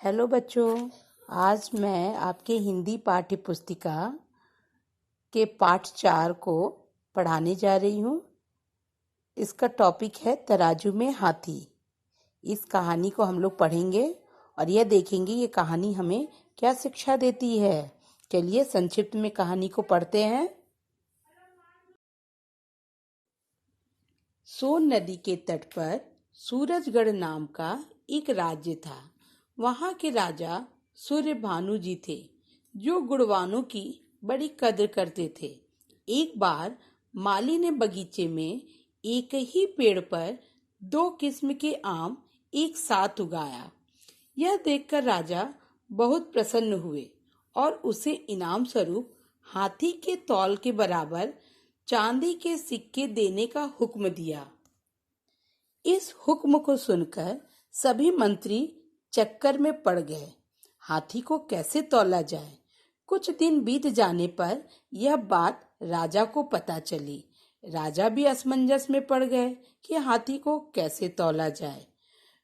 Hello बच्चों, आज मैं आपके हिंदी पाठ्य पुस्तिका के पाठ 4 को पढ़ाने जा रही हूँ। इसका टॉपिक है तराजू में हाथी। इस कहानी को हम लोग पढ़ेंगे और यह देखेंगे ये कहानी हमें क्या शिक्षा देती है। चलिए संक्षिप्त में कहानी को पढ़ते हैं। सोन नदी के तट पर सूरजगढ़ नाम का एक राज्य था। वहां के राजा सूर्यभानु जी थे, जो गुणवानों की बड़ी कद्र करते थे। एक बार माली ने बगीचे में एक ही पेड़ पर 2 किस्म के आम एक साथ उगाया। यह देखकर राजा बहुत प्रसन्न हुए और उसे इनाम स्वरूप हाथी के तौल के बराबर चांदी के सिक्के देने का हुक्म दिया। इस हुक्म को सुनकर सभी मंत्री चक्कर में पड़ गए। हाथी को कैसे तौला जाए? कुछ दिन बीत जाने पर यह बात राजा को पता चली। राजा भी असमंजस में पड़ गए कि हाथी को कैसे तौला जाए।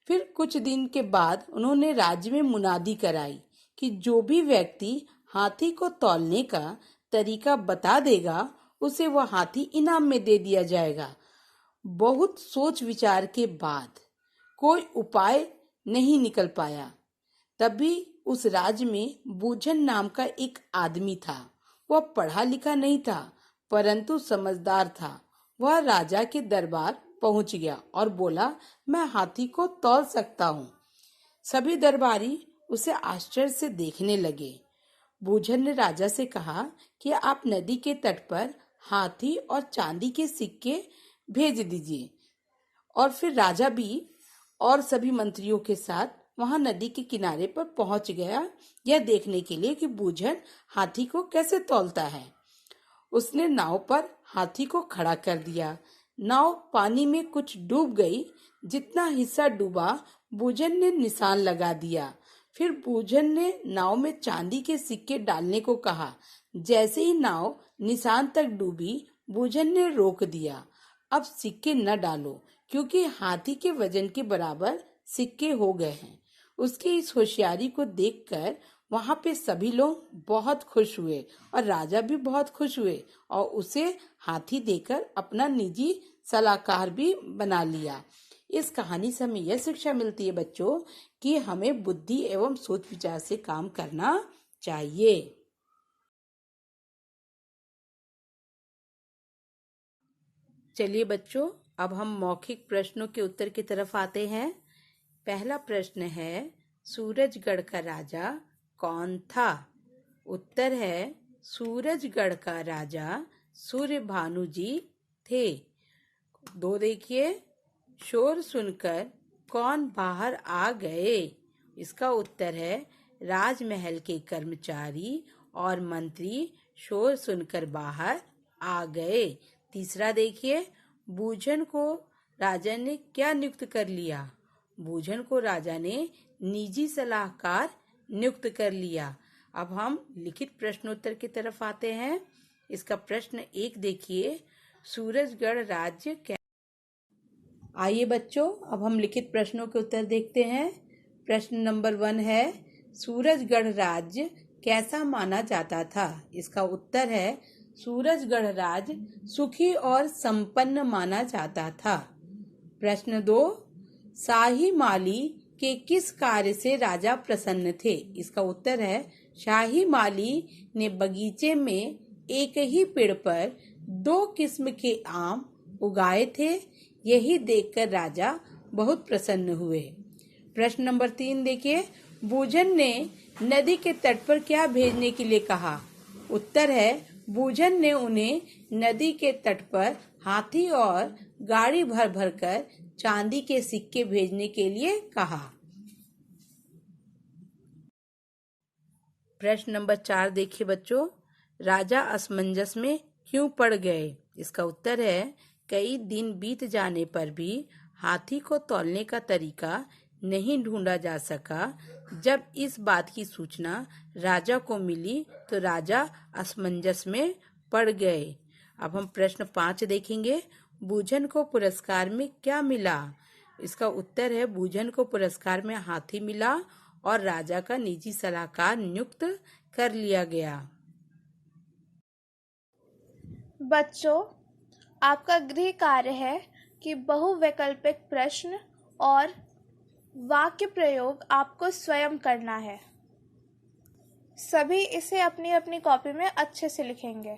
फिर कुछ दिन के बाद उन्होंने राज्य में मुनादी कराई कि जो भी व्यक्ति हाथी को तौलने का तरीका बता देगा, उसे वह हाथी इनाम में दे दिया जाएगा। बहुत सोच विचार के बाद कोई उपाय नहीं निकल पाया। तभी उस राज्य में बूझन नाम का एक आदमी था। वह पढ़ा लिखा नहीं था, परंतु समझदार था। वह राजा के दरबार पहुंच गया और बोला, मैं हाथी को तौल सकता हूँ। सभी दरबारी उसे आश्चर्य से देखने लगे। बूझन ने राजा से कहा कि आप नदी के तट पर हाथी और चांदी के सिक्के भेज दीजिए। और फिर राजा भी और सभी मंत्रियों के साथ वहां नदी के किनारे पर पहुंच गया, यह देखने के लिए कि बूझन हाथी को कैसे तौलता है। उसने नाव पर हाथी को खड़ा कर दिया। नाव पानी में कुछ डूब गई। जितना हिस्सा डूबा, बूझन ने निशान लगा दिया। फिर बूझन ने नाव में चांदी के सिक्के डालने को कहा। जैसे ही नाव निशान तक डूबी, बूझन ने रोक दिया। अब सिक्के न डालो, क्योंकि हाथी के वजन के बराबर सिक्के हो गए हैं। उसकी इस होशियारी को देखकर वहां पे सभी लोग बहुत खुश हुए और राजा भी बहुत खुश हुए और उसे हाथी देकर अपना निजी सलाहकार भी बना लिया। इस कहानी से हमें यह शिक्षा मिलती है बच्चों कि हमें बुद्धि एवं सोच विचार से काम करना चाहिए। चलिए बच्चों, अब हम मौखिक प्रश्नों के उत्तर की तरफ आते हैं। पहला प्रश्न है, सूरजगढ़ का राजा कौन था? उत्तर है, सूरजगढ़ का राजा सूर्यभानु जी थे। 2 देखिए, शोर सुनकर कौन बाहर आ गए? इसका उत्तर है, राजमहल के कर्मचारी और मंत्री शोर सुनकर बाहर आ गए। तीसरा देखिए, बूझन को राजा ने क्या नियुक्त कर लिया? बूझन को राजा ने निजी सलाहकार नियुक्त कर लिया। अब हम लिखित प्रश्नोत्तर की तरफ आते हैं। इसका प्रश्न 1 देखिए, सूरजगढ़ राज्य क्या? आइए बच्चों, अब हम लिखित प्रश्नों के उत्तर देखते हैं। प्रश्न नंबर 1 है, सूरजगढ़ राज्य कैसा माना जाता था? इसका उत्तर है, सूरजगढ़ राज्य सुखी और संपन्न माना जाता था। प्रश्न 2, शाही माली के किस कार्य से राजा प्रसन्न थे? इसका उत्तर है, शाही माली ने बगीचे में एक ही पेड़ पर 2 किस्म के आम उगाए थे। यही देखकर राजा बहुत प्रसन्न हुए। प्रश्न नंबर 3 देखिए, बूझन ने नदी के तट पर क्या भेजने के लिए कहा? उत्तर है, बूझन ने उन्हें नदी के तट पर हाथी और गाड़ी भर भर कर चांदी के सिक्के भेजने के लिए कहा। प्रश्न नंबर 4 देखिए बच्चों, राजा असमंजस में क्यों पड़ गए? इसका उत्तर है, कई दिन बीत जाने पर भी हाथी को तौलने का तरीका नहीं ढूंढा जा सका। जब इस बात की सूचना राजा को मिली तो राजा असमंजस में पड़ गए। अब हम प्रश्न 5 देखेंगे, बूझन को पुरस्कार में क्या मिला? इसका उत्तर है, बूझन को पुरस्कार में हाथी मिला और राजा का निजी सलाहकार नियुक्त कर लिया गया। बच्चों, आपका गृह कार्य है कि बहुवैकल्पिक प्रश्न और वाक्य प्रयोग आपको स्वयं करना है। सभी इसे अपनी अपनी कॉपी में अच्छे से लिखेंगे।